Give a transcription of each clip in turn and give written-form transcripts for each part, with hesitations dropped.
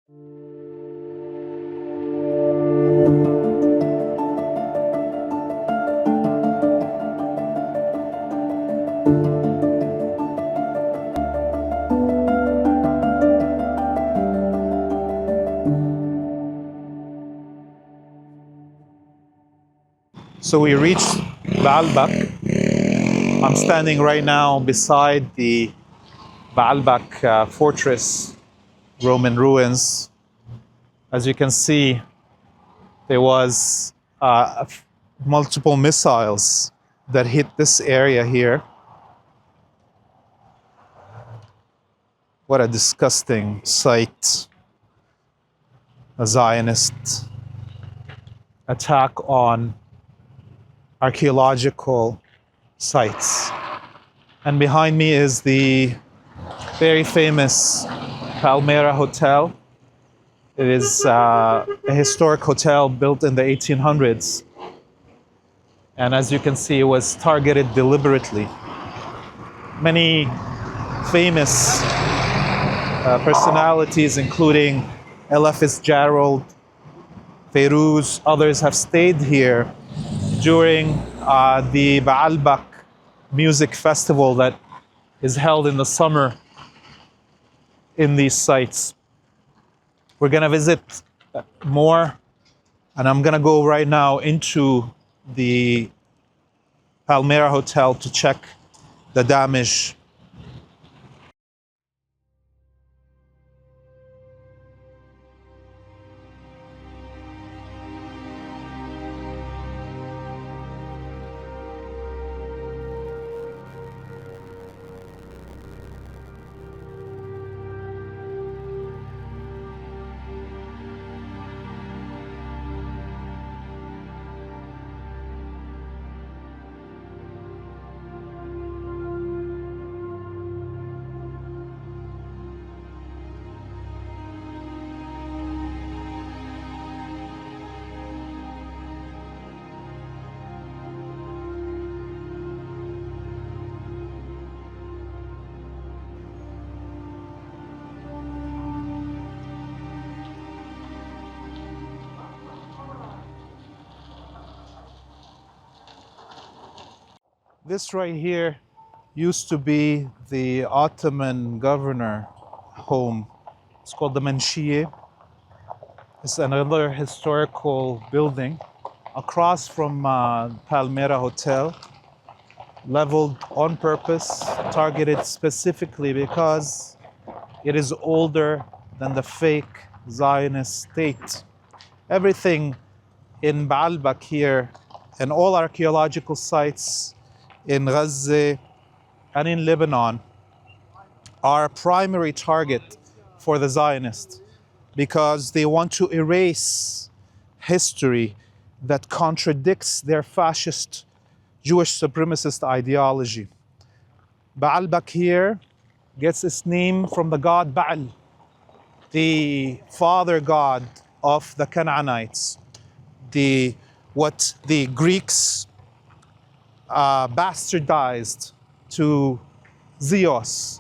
So we reached Baalbek. I'm standing right now beside the Baalbek fortress, Roman ruins. As you can see, there was multiple missiles that hit this area here. What a disgusting sight. A Zionist attack on archaeological sites. And behind me is the very famous Palmyra Hotel. It is a historic hotel built in the 1800s. And as you can see, it was targeted deliberately. Many famous personalities, including Ella Fitzgerald, Feiruz, others have stayed here during the Baalbek music festival that is held in the summer in these sites. We're gonna visit more, and I'm gonna go right now into the Palmyra Hotel to check the damage. This right here used to be the Ottoman Governor home. It's called the Menshie. It's another historical building across from Palmyra Hotel, leveled on purpose, targeted specifically because it is older than the fake Zionist state. Everything in Baalbek here and all archaeological sites in Gaza and in Lebanon are a primary target for the Zionists because they want to erase history that contradicts their fascist Jewish supremacist ideology. Baalbek here gets its name from the god Baal, the father god of the Canaanites, what the Greeks bastardized to Zeus,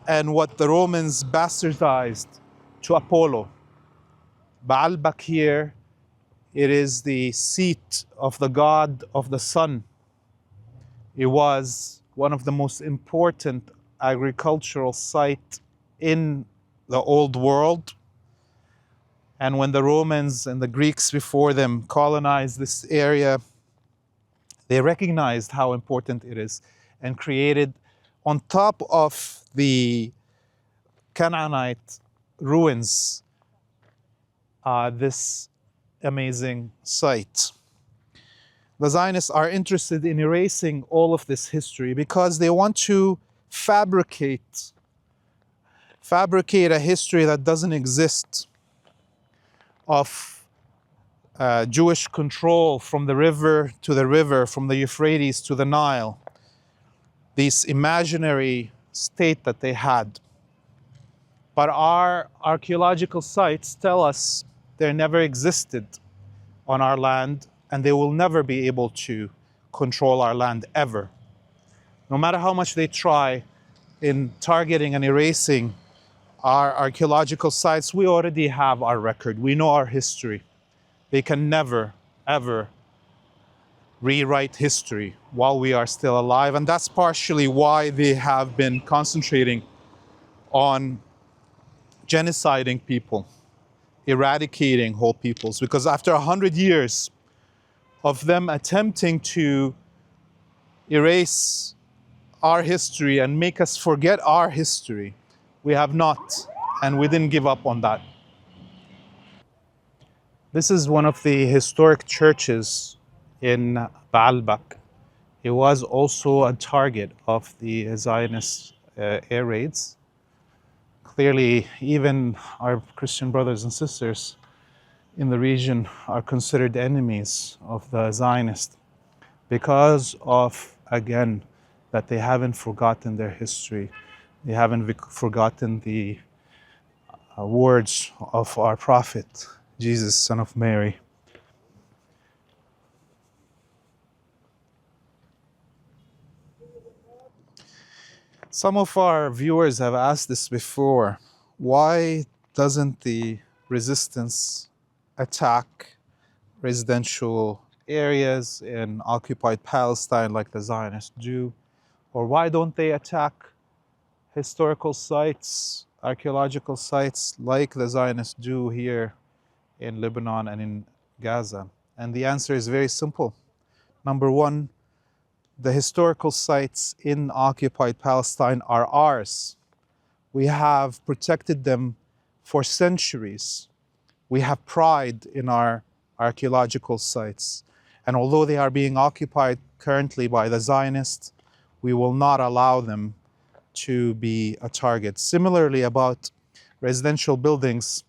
and what the Romans bastardized to Apollo. Baalbek here, it is the seat of the god of the sun. It was one of the most important agricultural sites in the old world. And when the Romans and the Greeks before them colonized this area, they recognized how important it is and created, on top of the Canaanite ruins, this amazing site. The Zionists are interested in erasing all of this history because they want to fabricate a history that doesn't exist of Jewish control from the river, from the Euphrates to the Nile, this imaginary state that they had. But our archaeological sites tell us they never existed on our land, and they will never be able to control our land ever. No matter how much they try in targeting and erasing Our archaeological sites, we already have our record. We know our history. They can never, ever rewrite history while we are still alive. And that's partially why they have been concentrating on genociding people, eradicating whole peoples. Because after 100 years of them attempting to erase our history and make us forget our history, we have not, and we didn't give up on that. This is one of the historic churches in Baalbek. It was also a target of the Zionist air raids. Clearly, even our Christian brothers and sisters in the region are considered enemies of the Zionists because of, again, that they haven't forgotten their history. They haven't forgotten the words of our prophet, Jesus, son of Mary. Some of our viewers have asked this before. Why doesn't the resistance attack residential areas in occupied Palestine like the Zionists do? Or why don't they attack historical sites, archaeological sites like the Zionists do here in Lebanon and in Gaza? And the answer is very simple. Number one, the historical sites in occupied Palestine are ours. We have protected them for centuries. We have pride in our archaeological sites. And although they are being occupied currently by the Zionists, we will not allow them to be a target. Similarly, about residential buildings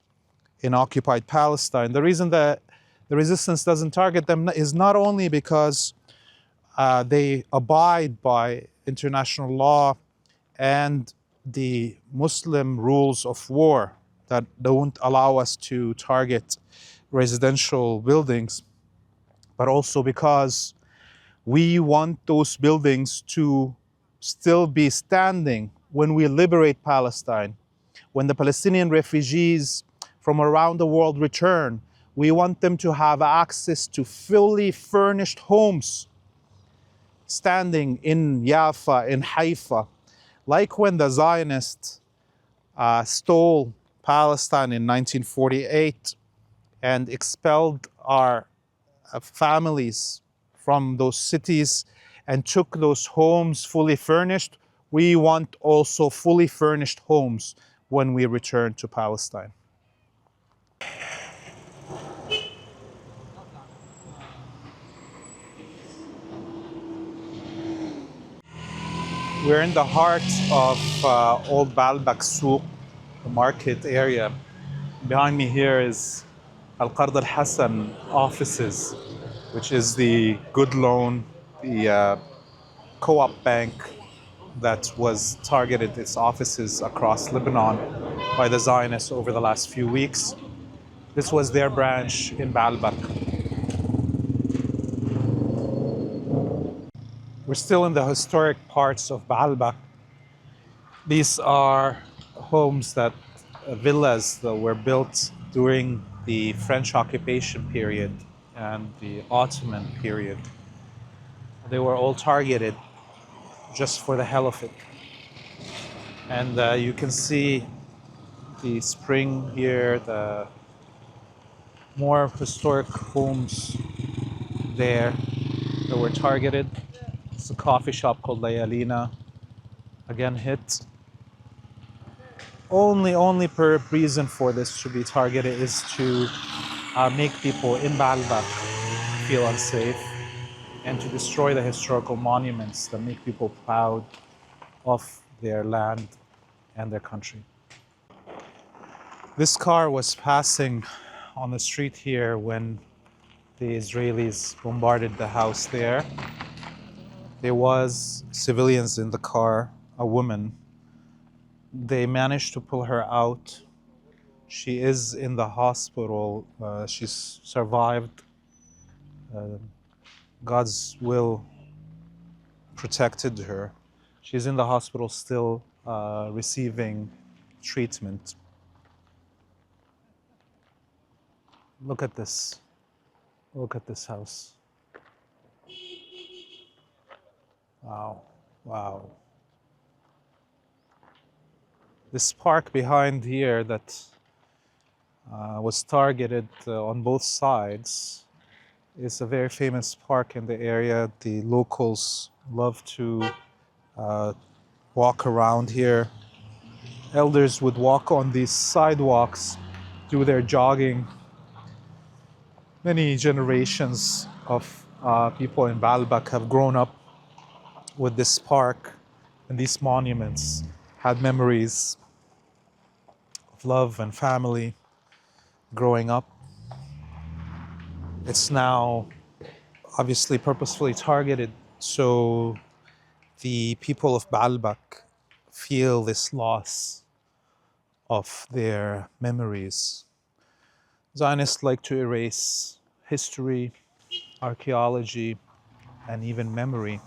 in occupied Palestine, the reason that the resistance doesn't target them is not only because they abide by international law and the Muslim rules of war that don't allow us to target residential buildings, but also because we want those buildings to still be standing when we liberate Palestine. When the Palestinian refugees from around the world return, we want them to have access to fully furnished homes standing in Jaffa, in Haifa, like when the Zionists stole Palestine in 1948 and expelled our families from those cities and took those homes fully furnished. We want also fully furnished homes when we return to Palestine. We're in the heart of Old Baalbek Souk, the market area. Behind me here is Al-Qard al-Hassan offices, which is the good loan, the co-op bank that was targeted its offices across Lebanon by the Zionists over the last few weeks. This was their branch in Baalbek. We're still in the historic parts of Baalbek. These are homes villas that were built during the French occupation period and the Ottoman period. They were all targeted just for the hell of it. And you can see the spring here, the more historic homes there that were targeted. It's a coffee shop called Layalina, again hit. Only per reason for this to be targeted is to make people in Baalbek feel unsafe and to destroy the historical monuments that make people proud of their land and their country. This car was passing on the street here when the Israelis bombarded the house there. There was civilians in the car, a woman. They managed to pull her out. She is in the hospital. She's survived. God's will protected her. She's in the hospital still receiving treatment. Look at this. Look at this house. Wow. Wow. This park behind here that was targeted on both sides is a very famous park in the area. The locals love to walk around here. Elders would walk on these sidewalks, do their jogging. Many generations of people in Baalbek have grown up with this park and these monuments, had memories of love and family growing up. It's now obviously purposefully targeted, so the people of Baalbek feel this loss of their memories. Zionists like to erase history, archaeology, and even memory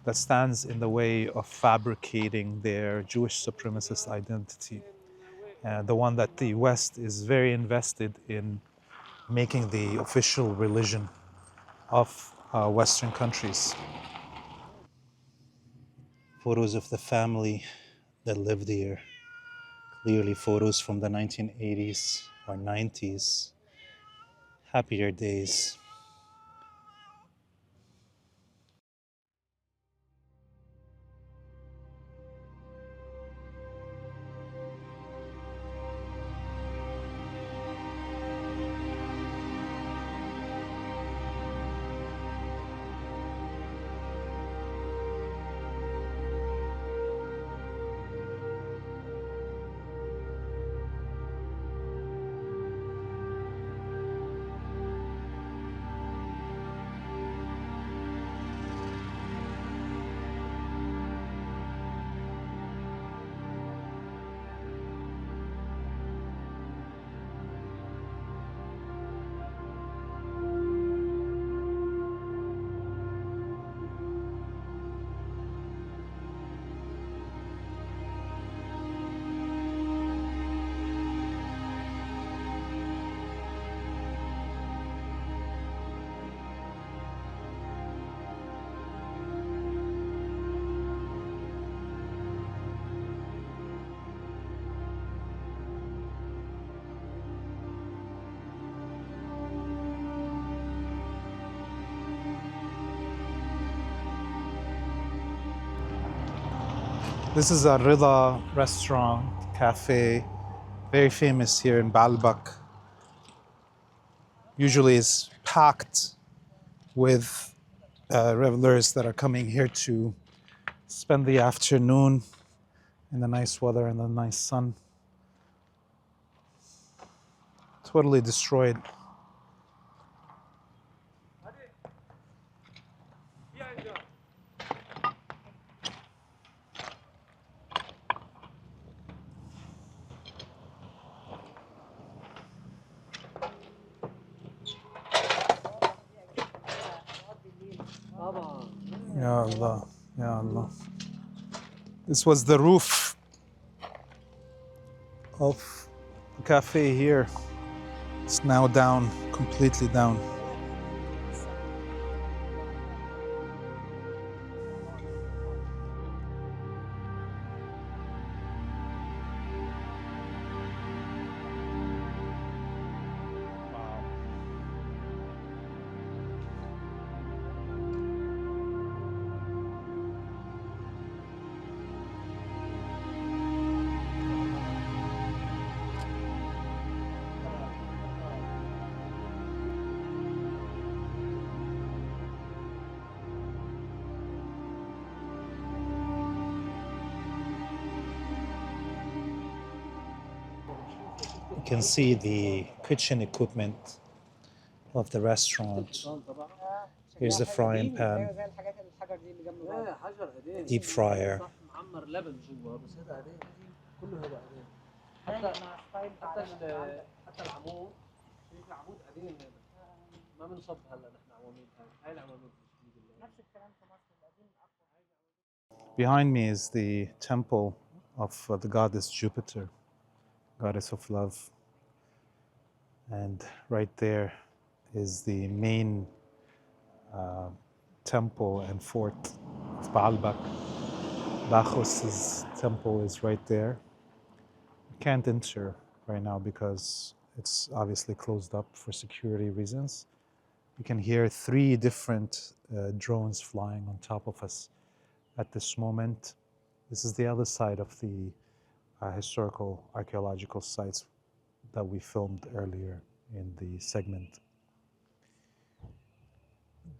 that stands in the way of fabricating their Jewish supremacist identity. The one that the West is very invested in making the official religion of Western countries. Photos of the family that lived here. Clearly photos from the 1980s or 90s. Happier days. This is a Rida restaurant, cafe, very famous here in Baalbek. Usually is packed with revelers that are coming here to spend the afternoon in the nice weather and the nice sun. Totally destroyed. Ya Allah, Ya Allah. This was the roof of the cafe here. It's now down, completely down. You can see the kitchen equipment of the restaurant. Here's the frying pan, deep fryer. Behind me is the temple of the goddess Jupiter. goddess of love. And right there is the main temple and fort of Baalbek. Bacchus's temple is right there. We can't enter right now because it's obviously closed up for security reasons. You can hear 3 different drones flying on top of us at this moment. This is the other side of the historical archaeological sites that we filmed earlier in the segment.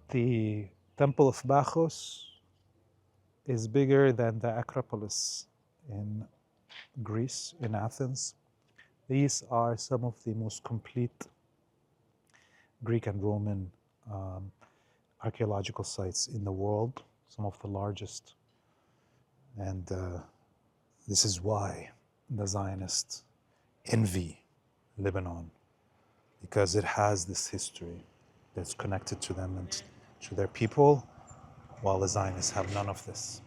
The Temple of Bacchus is bigger than the Acropolis in Greece, in Athens. These are some of the most complete Greek and Roman archaeological sites in the world, some of the largest. And this is why the Zionists envy Lebanon, because it has this history that's connected to them and to their people, while the Zionists have none of this.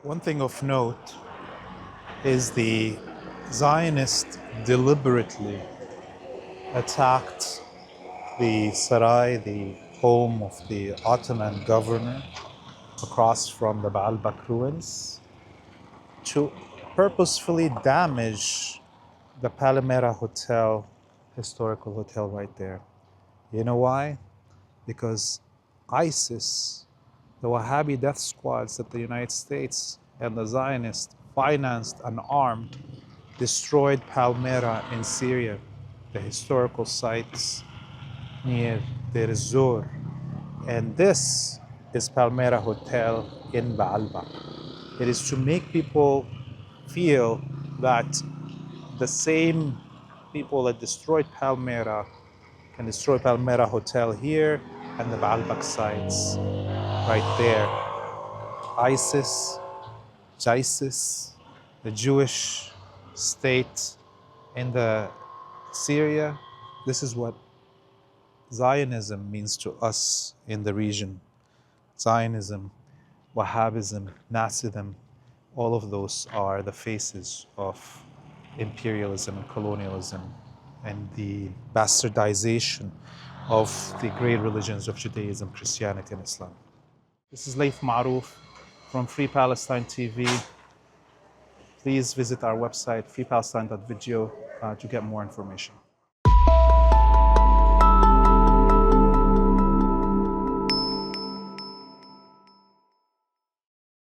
One thing of note is the Zionists deliberately attacked the Sarai, the home of the Ottoman governor, across from the Baalbek ruins, to purposefully damage the Palmyra Hotel, historical hotel right there. You know why? Because ISIS, the Wahhabi death squads that the United States and the Zionists financed and armed, destroyed Palmyra in Syria, the historical sites near Deir ez-Zor. And this is Palmyra Hotel in Baalbek. It is to make people feel that the same people that destroyed Palmyra can destroy Palmyra Hotel here and the Baalbek sites right there. ISIS, the Jewish state in the Syria. This is what Zionism means to us in the region. Zionism, Wahhabism, Nasidism, all of those are the faces of imperialism and colonialism and the bastardization of the great religions of Judaism, Christianity, and Islam. This is Laith Marouf from Free Palestine TV. Please visit our website, freepalestine.video, to get more information.